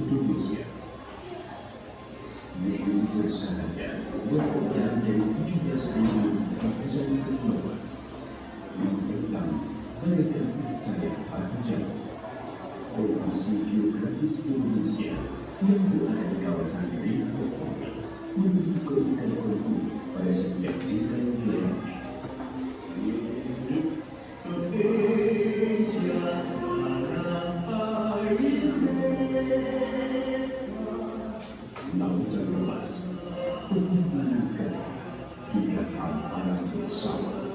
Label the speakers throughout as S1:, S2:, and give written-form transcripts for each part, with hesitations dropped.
S1: Indonesia. Minggu bersahaja berjalan dari 17 Agustus ke-2 tentang mereka percaya Hajjah, Komisi Geografis Indonesia yang berada di kawasan Rinjani memiliki keunikan ekonomi pada setiap tingkat wilayah. Laut terlepas, pengembangan negara, hingga hamparan bersama.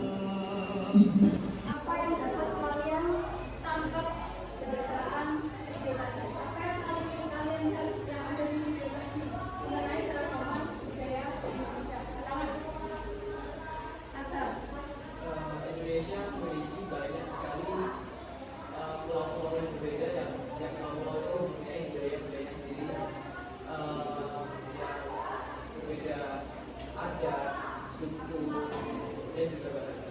S2: Apa yang dapat kalian tangkap berdasarkan kegiatan? Apa yang kalian lihat yang ada di video tadi mengenai keragaman budaya Indonesia?
S3: Indonesia memiliki banyak sekali pulau-pulau yang berbeda dan setiap pulau itu mempunyai budaya-budaya sendiri yang berbeda, ada suku dan juga bahasa.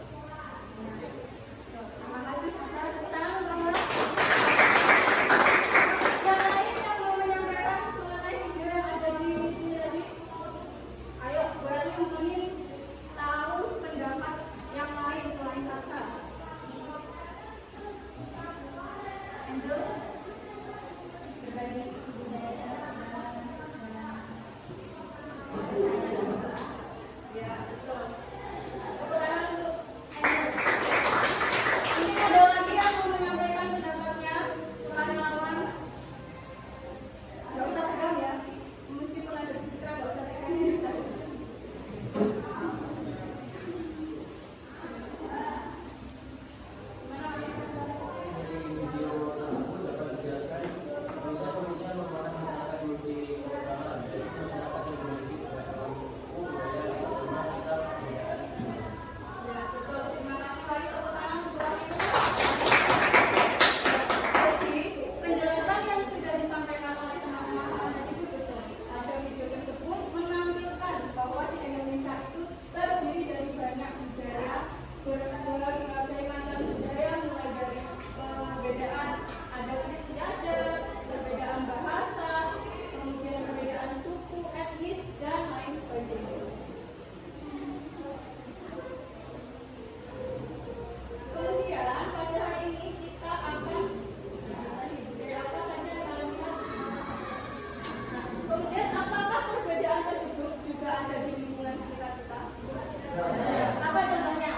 S2: Terima kasih. Yang lain yang mau menyampaikan mengenai video yang ada di sini tadi? Ayo, berani mungkin tahu pendapat yang lain selain kakak. Angel, berbagi suku budaya. Ya, betul. Tepuk tangan untuk Angel. Ini ada lagi yang mau menyampaikan pendapatnya, sukarelawan. Gak usah tegang ya, meskipun ada di citra gak usah tegang.
S3: Dari video tersebut dapat dijelaskan Indonesia merupakan masyarakat yang memiliki keutamaan, yaitu masyarakat yang memiliki keberagaman suku, budaya, agama, serta kebudayaan.
S2: Ya, betul. Terima kasih banyak. Tepuk tangan untuk Wahyu. Jadi, penjelasan yang sudah disampaikan oleh teman-teman tadi itu betul. Ada video tersebut menampilkan bahwa di Indonesia itu terdiri dari banyak budaya, berbagai macam budaya, mulai dari perbedaan adat istiadat, perbedaan bahasa, kemudian perbedaan suku, etnis, dan lain sebagainya. Kemudian pada hari ini kita akan tadi budaya apa saja yang kalian lihat. Nah, kemudian apakah perbedaan tersebut juga ada di lingkungan sekitar kita? Apa contohnya?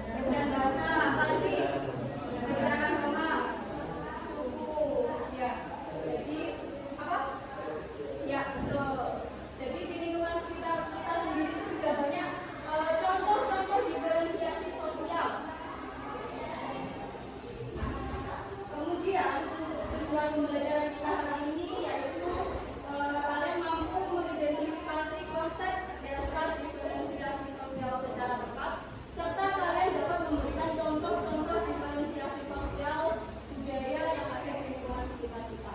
S2: Perbedaan bahasa, apalagi perbedaan agama, suku, ya. Jadi apa? Ya, betul. Jadi di lingkungan sekitar kita sendiri itu sudah banyak contoh-contoh diferensiasi sosial. Kemudian untuk tujuan pembelajaran kita hari ini yaitu kalian mampu mengidentifikasi konsep dasar diferensiasi sosial secara tepat, serta kalian dapat memberikan contoh-contoh diferensiasi sosial budaya yang ada di lingkungan sekitar kita.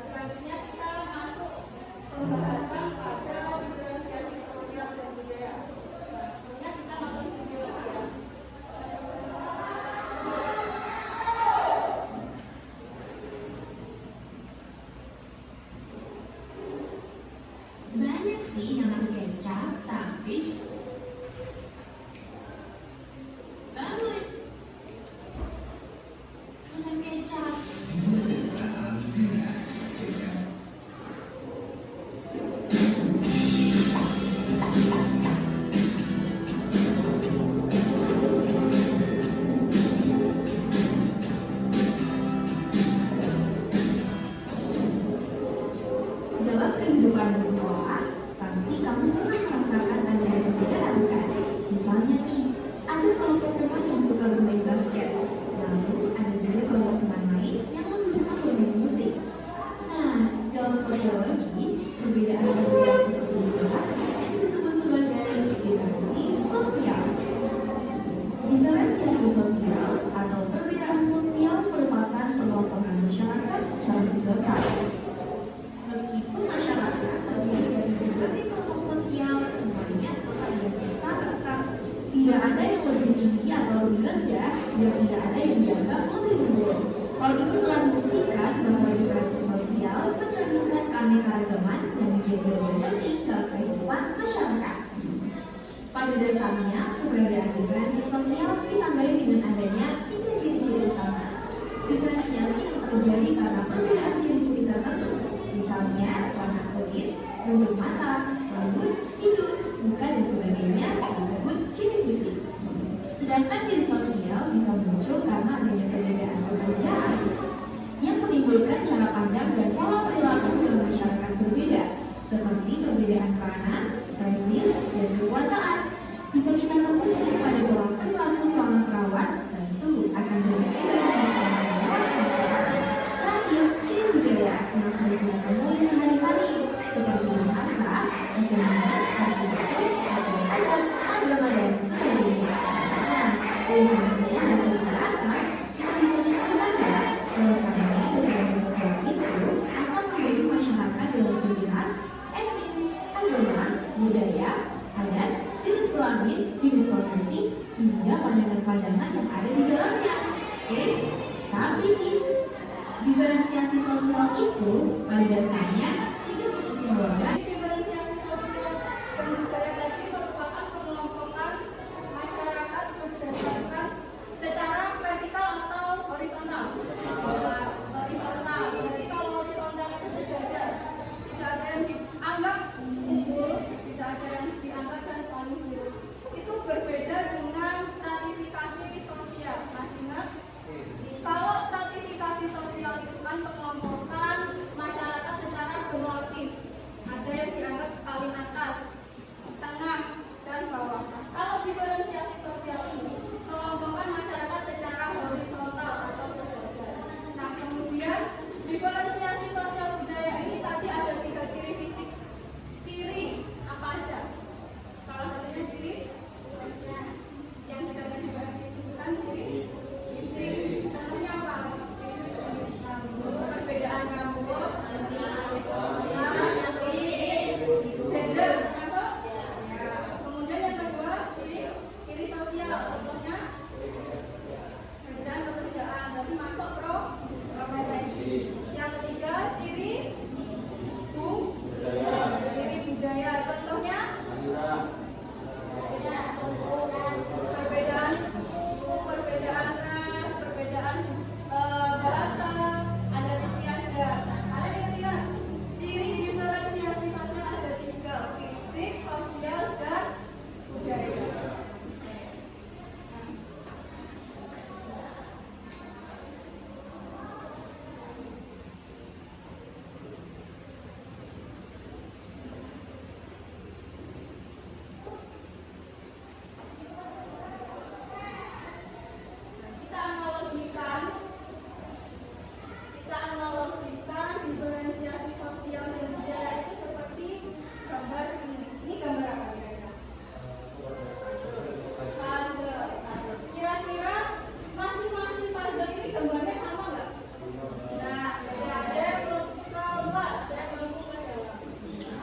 S2: Selanjutnya kita masuk pembahasan pada diferensiasi sosial dan budaya. Sebelumnya kita nonton video lagi ya.
S4: Banyak sih yang aku kecap, tapi baru pesan kecap. Dalam kehidupan di sekolah, pasti kamu pernah merasakan ada yang perbedaan kan? Misalnya nih, ada kelompok teman yang suka bermain basket, lalu ada juga kelompok teman lain yang lebih suka bermain musik. Nah, dalam sosiologi, perbedaan-perbedaan seperti itulah yang disebut sebagai diferensi sosial. Diferensiasi sosial atau perbedaan sosial merupakan pengelompokan masyarakat secara global. Meskipun masyarakat terdiri dari berbagai kelompok sosial, semuanya pada dasar Tidak ada yang lebih tinggi atau lebih rendah, dan tidak ada yang dianggap lebih unggul. Hal itu telah membuktikan bahwa diferensi sosial mencerminkan keanekaragaman dan menjadi bagian penting dalam kehidupan masyarakat. Pada dasarnya, keberadaan diferensi sosial ditandai dengan adanya 3 ciri-ciri utama. Diferensiasi yang terjadi karena perbedaan ciri-ciri tertentu, misalnya warna kulit, bentuk mata, rambut, hidung, muka, dan sebagainya disebut ciri fisik. Sedangkan ciri sosial bisa muncul karena adanya perbedaan pekerjaan yang menimbulkan cara pandang dan pola perilaku dalam masyarakat berbeda, seperti perbedaan peranan, prestis, dan kekuasaan. Bisa kita temui pada pola perilaku seorang perawat, tentu akan berbeda dengan seorang perawat. Terakhir, ciri budaya yang sering kita temui sehari-hari, seperti bahasa, kesenian, arsitektur, atau adat, agama, dan sebagainya. Nah, dari yang di atas, kita bisa simpulkan bahwasanya diferensi sosial itu akan membagi masyarakat dalam segi ras, etnis, agama, budaya, adat, jenis kelamin, jenis profesi, hingga pandangan-pandangan yang ada di dalamnya. Eits, tapi nih, diferensiasi sosial itu pada dasarnya tidak mengistimewakan.
S2: Diferensiasi sosial dan budaya tadi merupakan pengelompokan masyarakat berdasarkan secara vertikal atau horizontal. Horizontal, berarti kalau horizontal itu sejajar, tidak ada yang dianggap unggul, tidak ada yang dianggap dan paling buruk. Itu berbeda dengan stratifikasi sosial. Masih ingat? Kalau stratifikasi sosial itu kan pengelompokan masyarakat secara kronologis. Ada yang dianggap paling atas, tengah, dan bawah. Kalau diferensiasi sosial ini pengelompokan masyarakat secara horizontal atau sejajar. Nah, kemudian diferensiasi sosial budaya ini tadi ada 3 ciri fisik. Ciri apa aja? Salah satunya ciri yang kita tadi disebutkan ciri fisik. Contohnya apa? Ciri fisik. Perbedaan rambut, gender, masuk? Ya. Kemudian yang kedua ciri sosial. Contohnya perbedaan pekerjaan, berarti masuk profesi. Yang ketiga ciri budaya. Contohnya perbedaan suku, perbedaan ras, perbedaan bahasa, adat istiadat. Ada yang ketiga, ciri diferensiasi sosial ada 3, fisik, sosial, dan budaya. Kita analogikan diferensiasi sosial dan budaya itu seperti gambar ini. Ini gambar apa kira-kira? Puzzle. Kira-kira masing-masing puzzle ini gambarnya sama nggak? Nah, ada yang belum keluar, ada yang belum keluar.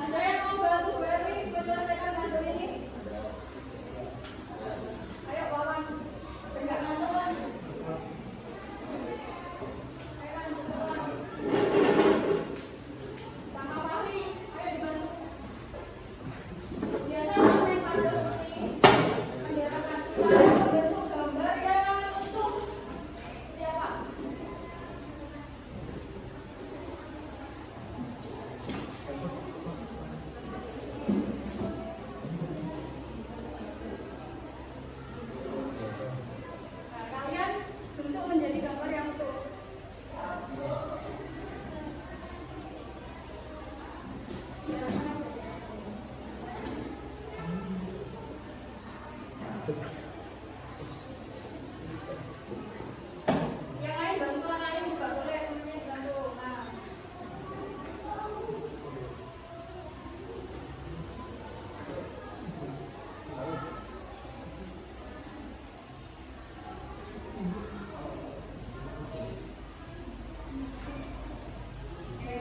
S2: Ada yang mau bantu Bu Erwin menyelesaikan puzzle ini? Ayo Wawan, enggak ngantuk kan? Sama Fahri, ayo dibantu. Biasanya main puzzle seperti ini mendiadakan supaya membentuk gambar yang utuh. Seperti apa? Nah, kalian bentuk menjadi gambar yang utuh. Yang lain bantu orang lain juga boleh, temennya bantu. Nah, oke.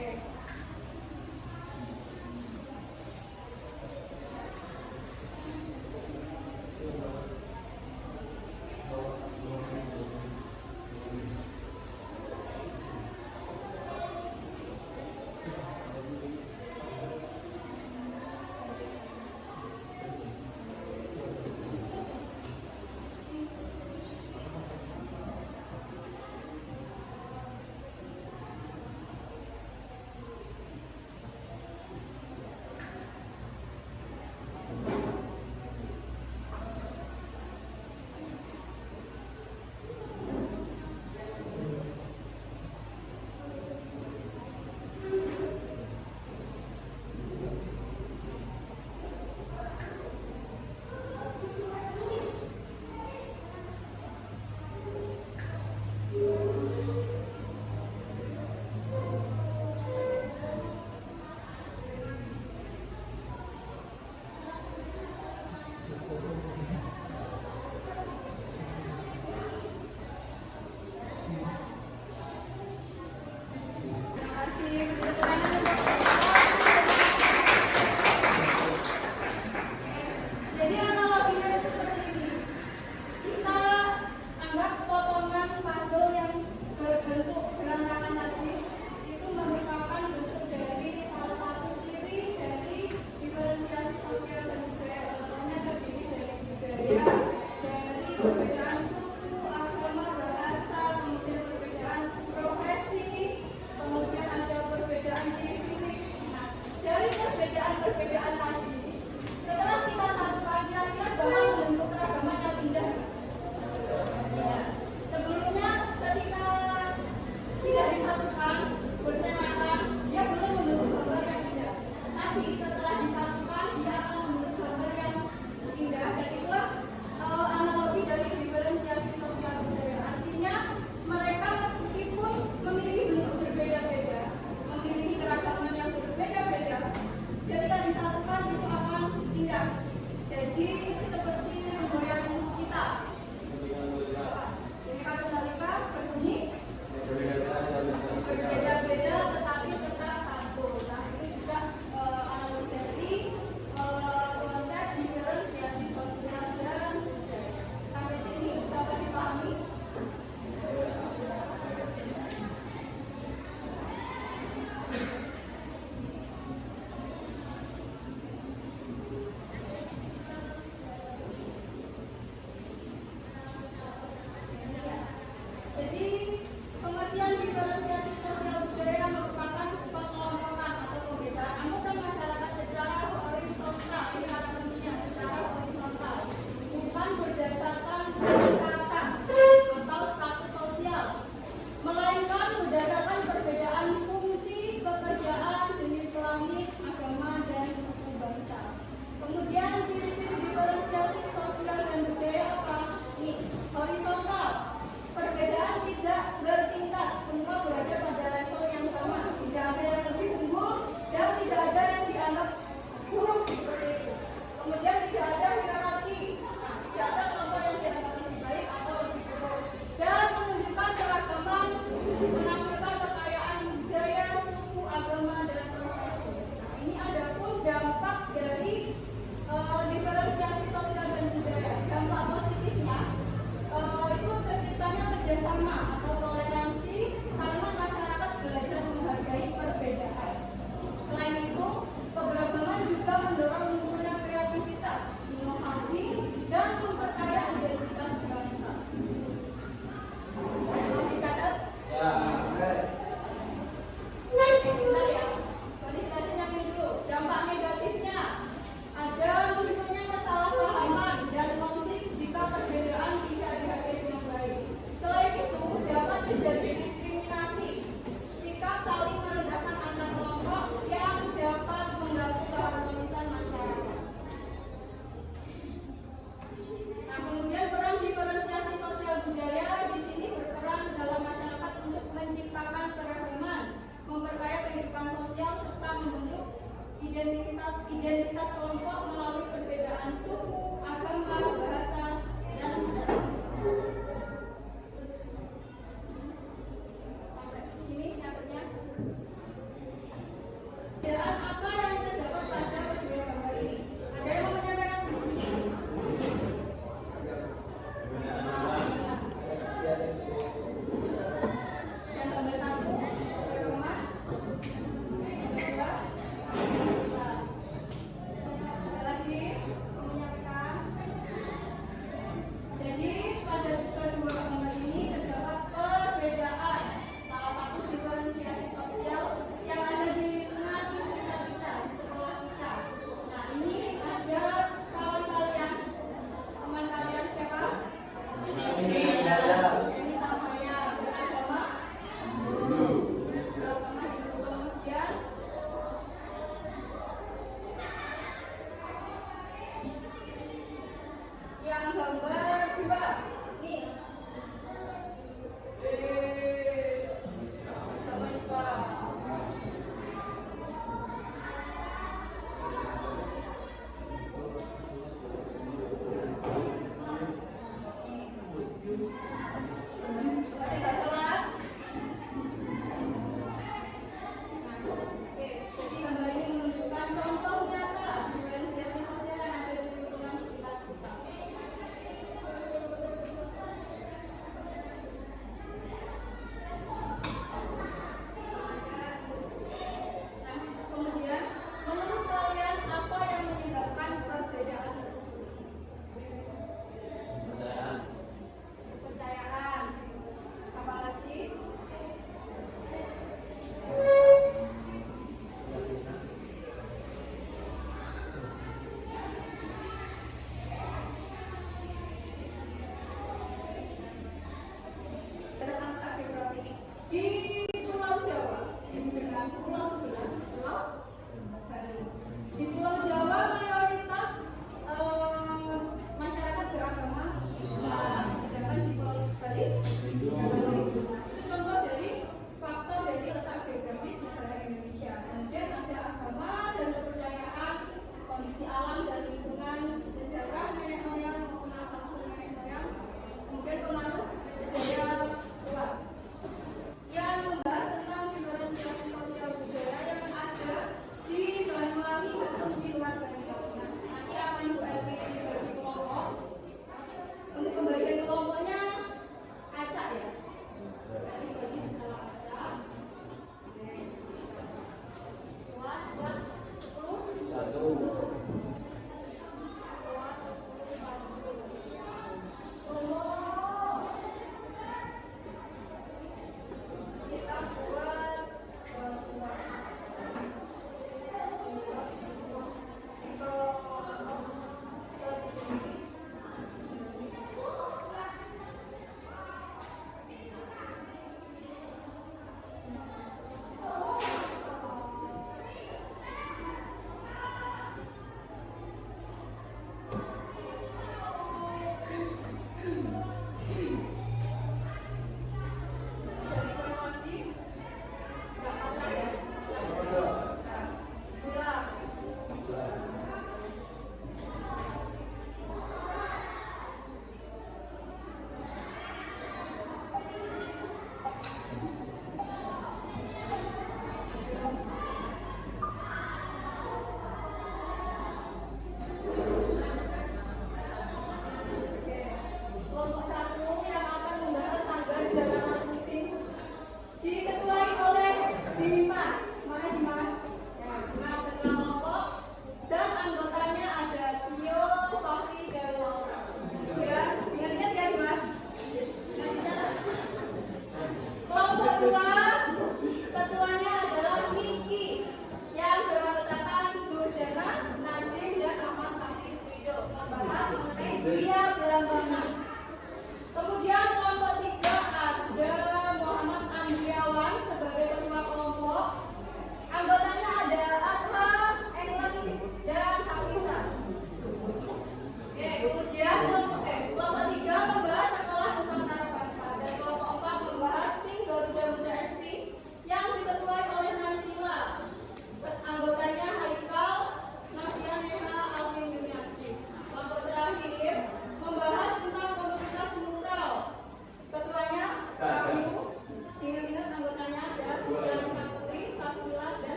S2: Membahas tentang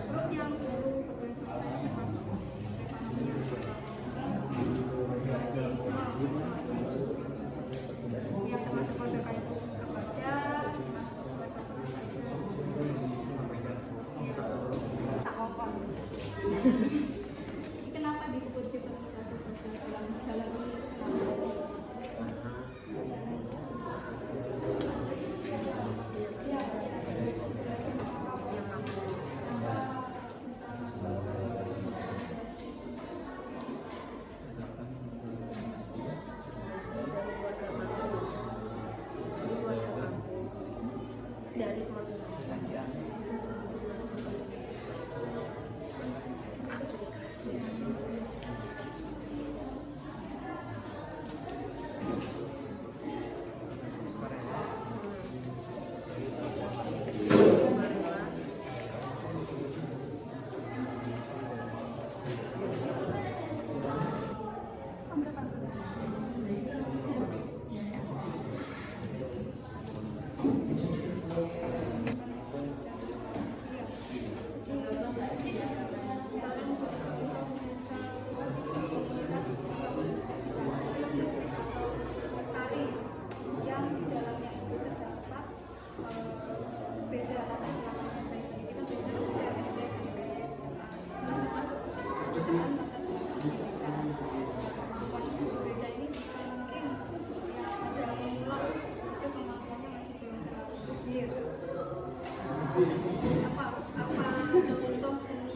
S5: Terus yang dulu pegawai swasta termasuk yang termasuk pajak kayak pekerja, termasuk pekerja tak apa. Ini kenapa disebut diferensiasi sosial dalam ini? Dari tari yang di dalamnya itu terdapat beda latar belakang baik ini kan biasanya dari SD sampai SMA termasuk kebiasaan kemampuan berbeda ini bisa mungkin yang ada pemula itu kemampuannya masih belum terlalu gede. Apa contoh seni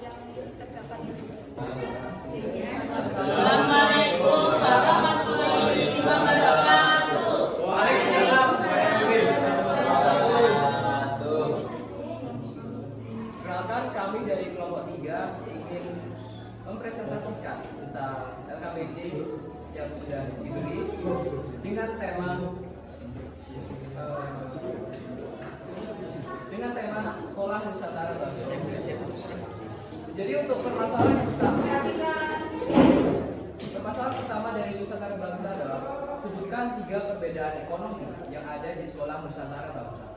S5: yang terdapat itu?
S2: Assalamualaikum warahmatullahi wabarakatuh.
S3: Perkenalkan, kami dari kelompok 3 ingin mempresentasikan tentang LKPD yang sudah diberi dengan tema Sekolah Nusantara Bangsa. Jadi untuk permasalahan pertama dari Nusantara Bangsa adalah sebutkan 3 perbedaan ekonomi yang ada di Sekolah Nusantara Bangsa.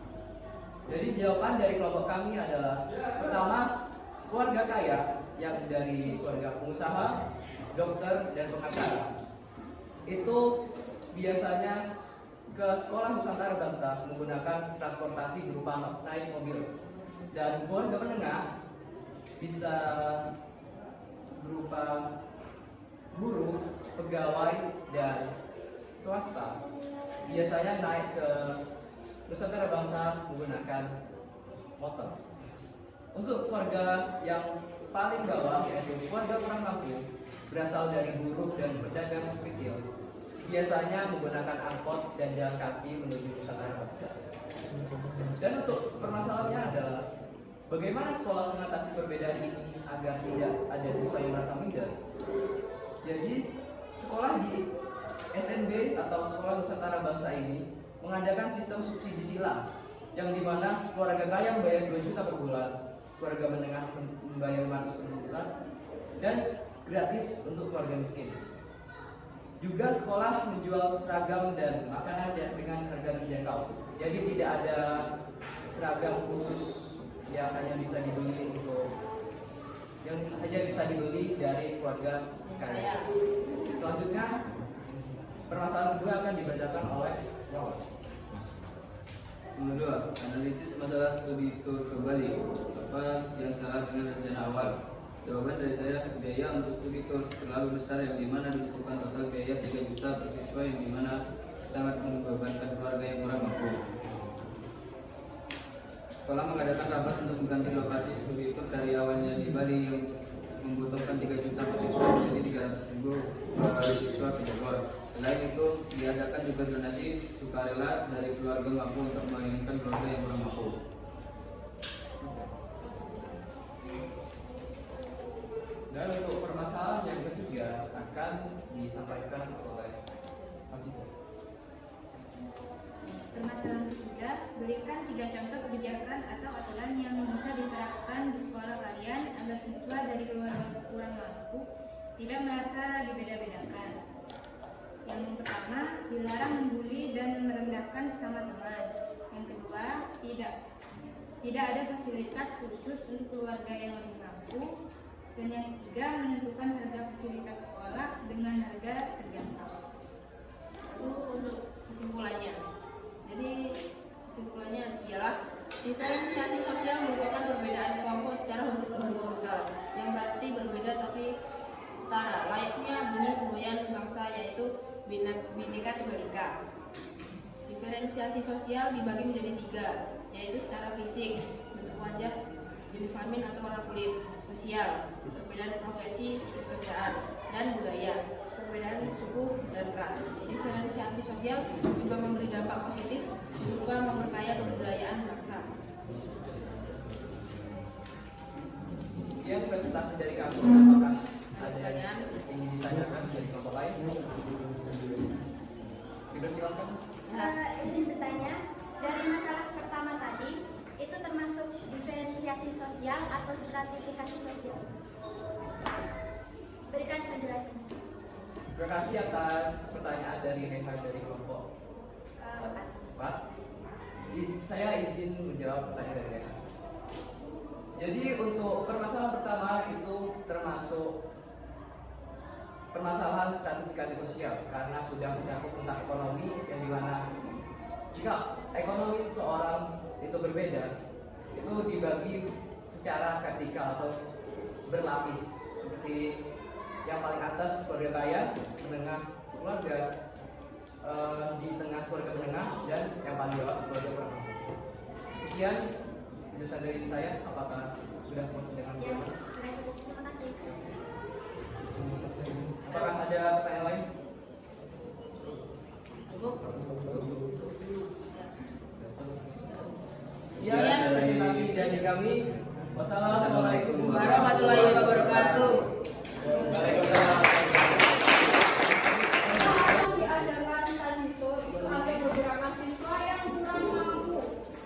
S3: Jadi jawaban dari kelompok kami adalah pertama, keluarga kaya yang dari keluarga pengusaha, dokter, dan pengacara. Itu biasanya ke Sekolah Nusantara Bangsa menggunakan transportasi berupa naik mobil. Dan keluarga menengah bisa berupa buruh, pegawai, dan swasta. Biasanya naik ke Nusantara Bangsa menggunakan motor. Untuk keluarga yang paling bawah, yaitu keluarga kurang mampu, berasal dari buruh dan pedagang kecil, biasanya menggunakan angkot dan jalan kaki menuju Nusantara Bangsa. Dan untuk permasalahannya adalah bagaimana sekolah mengatasi perbedaan ini agar tidak ada siswa yang merasa minder. Jadi sekolah di SNB atau Sekolah Nusantara Bangsa ini mengadakan sistem subsidi silang, yang dimana keluarga kaya membayar 2 juta per bulan, keluarga menengah membayar 500 per bulan, dan gratis untuk keluarga miskin. Juga sekolah menjual seragam dan makanan dengan harga terjangkau. Jadi tidak ada seragam khusus yang hanya bisa dibeli dari keluarga kaya. Selanjutnya, permasalahan kedua akan dibacakan oleh Wawan.
S6: Nomor 2, analisis masalah studi tour ke Bali. Apa yang salah dengan rencana awal? Jawaban dari saya, biaya untuk studi tour terlalu besar yang dimana dibutuhkan total biaya 3 juta per siswa yang dimana sangat membebankan keluarga yang kurang mampu. Sekolah mengadakan rapat untuk mengganti lokasi studi tour dari awalnya di Bali yang membutuhkan 3 juta per siswa menjadi 300.000 per siswa ke Bogor. Selain itu, diadakan juga donasi sukarela dari keluarga mampu untuk meringankan keluarga yang kurang mampu.
S3: Dan untuk permasalahan yang ketiga akan disampaikan oleh Hafiza.
S7: Permasalahan ketiga, berikan 3 contoh kebijakan atau aturan yang bisa diterapkan di sekolah kalian agar siswa dari keluarga kurang mampu tidak merasa dibeda-bedakan. Yang pertama, dilarang membuli dan merendahkan sesama teman. Yang kedua, tidak ada fasilitas khusus untuk keluarga yang lebih mampu. Dan yang ketiga, menentukan harga fasilitas sekolah dengan harga terjangkau.
S2: Lalu untuk kesimpulannya, jadi kesimpulannya ialah diferensiasi sosial merupakan perbedaan kelompok secara horizontal yang berarti berbeda tapi setara, layaknya bunyi semboyan bangsa yaitu Bhinneka Tunggal Ika. Diferensiasi sosial dibagi menjadi 3, yaitu secara fisik, bentuk wajah, jenis kelamin atau warna kulit, sosial, perbedaan profesi, pekerjaan, dan budaya, perbedaan suku dan ras. Diferensiasi sosial juga memberi dampak positif berupa memperkaya kebudayaan bangsa.
S3: Sekian presentasi dari kami. Apakah ada yang ingin ditanyakan dari kelompok lain? Dipersilakan.
S8: Izin bertanya, dari masalah pertama tadi, itu termasuk diferensiasi sosial atau stratifikasi sosial? Berikan penjelasan.
S3: Terima kasih atas pertanyaan dari Reha dari kelompok 4. Saya izin menjawab pertanyaan dari Reha. Jadi untuk permasalahan pertama itu termasuk permasalahan stratifikasi sosial karena sudah mencakup tentang ekonomi yang dimana jika ekonomi seseorang itu berbeda, itu dibagi secara vertikal atau berlapis seperti yang paling atas keluarga kaya, menengah keluarga, di tengah keluarga menengah, dan yang paling bawah keluarga kurang mampu. Sekian penjelasan dari saya. Apakah sudah puas dengan
S8: Ya,
S3: jawaban?
S8: terima kasih.
S3: Apakah ada pertanyaan lain?
S2: Cukup?
S3: Sekian presentasi dari kami. Wassalamualaikum
S2: Warahmatullahi wabarakatuh. Diadakan tadi itu ada beberapa siswa yang kurang mampu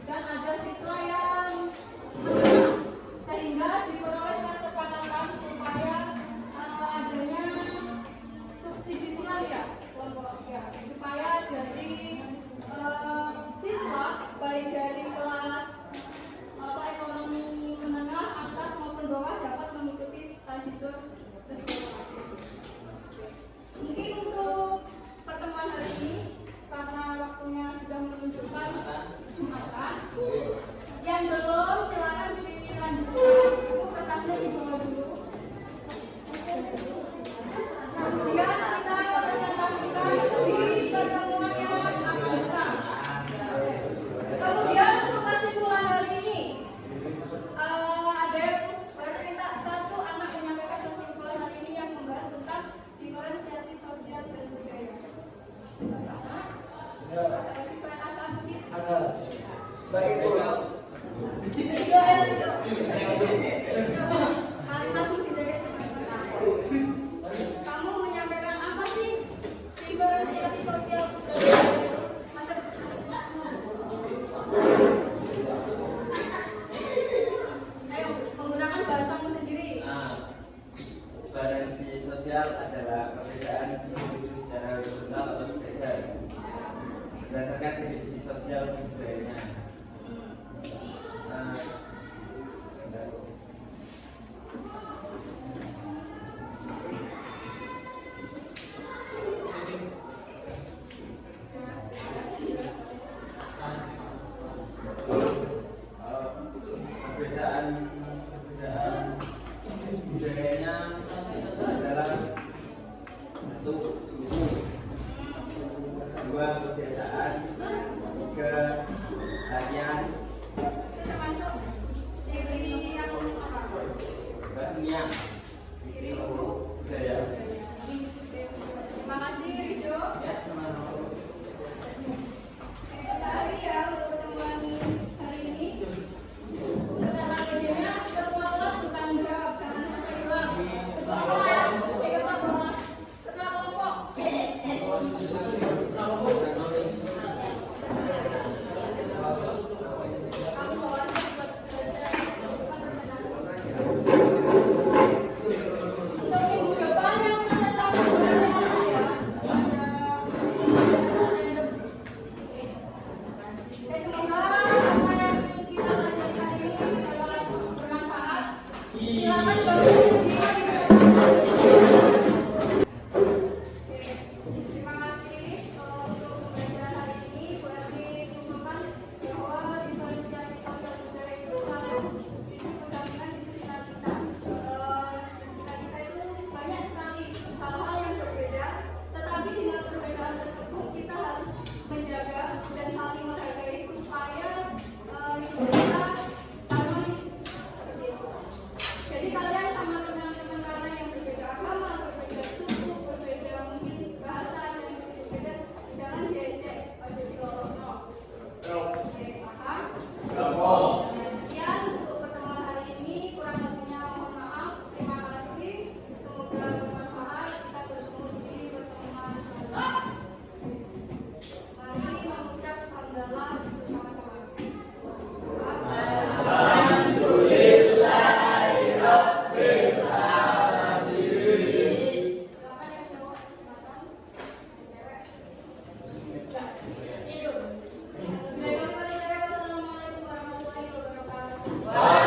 S2: dan ada siswa yang menengah, sehingga diperoleh kesepakatan supaya adanya subsidi silang ya, kelompok ya, supaya dari siswa baik dari kelas ekonomi menengah, atas maupun bawah dapat mengikuti study tour ke sekolah. Mungkin untuk pertemuan hari ini karena waktunya sudah menunjukkan Jumatan, yang belum silakan dilanjutkan, itu kertasnya dibawa dulu. Kemudian kita presentasikan di pertemuan yang akan datang. Kemudian untuk kesimpulan hari ini, ada yang baru minta satu anak menyampaikan kesimpulan hari ini yang membahas tentang diferensiasi sosial dan budaya. Ada bisa kata sedikit? Mari masuk dijaga sebentar. Kamu menyampaikan apa sih diferensiasi sosial budaya? Ayo, menggunakan bahasamu sendiri.
S9: Diferensi sosial adalah perbedaan individu secara horizontal atau sejajar berdasarkan definisi sosial budayanya. Keharian,
S2: Itu termasuk ciri yang apa?
S9: kesenian,
S2: Ciri tubuh.
S9: budaya.
S2: Terima kasih Ridho.
S9: Ya, sama-sama.
S2: Hari ya untuk pertemuan hari ini. Kata idenya ketua kelas bertanggung jawab, jangan sampai hilang. Ketua kelas, ketua kelas, ketua kelompok. Kamu bawa untuk minggu depan yang presentasi berikutnya saya semoga apa yang kita pelajari hari ini adalah bermanfaat. Silakan terima kasih untuk pembelajaran hari ini. Berarti simpulkan bahwa diferensiasi sosial budaya itu selalu diperhatikan di sekitar kita. Di sekitar kita itu banyak sekali hal-hal yang berbeda, tetapi dengan perbedaan tersebut kita harus menjaga dan saling menghargai supaya hidup kita harmonis seperti itu. Jadi kalian sama teman-teman kalian yang berbeda agama, berbeda suku, berbeda mungkin bahasa dan berbeda, jangan diejek, aja dilorong. Oke, paham? Sekian untuk pertemuan hari ini, kurang lebihnya mohon maaf. Terima kasih. Semoga bermanfaat. Kita bertemu di pertemuan selanjutnya. Mari mengucap hamdalah bersama-sama. Silakan yang cowok, silakan. Cewek. Bila yang paling cewek, wassalamualaikum warahmatullahi wabarakatuh.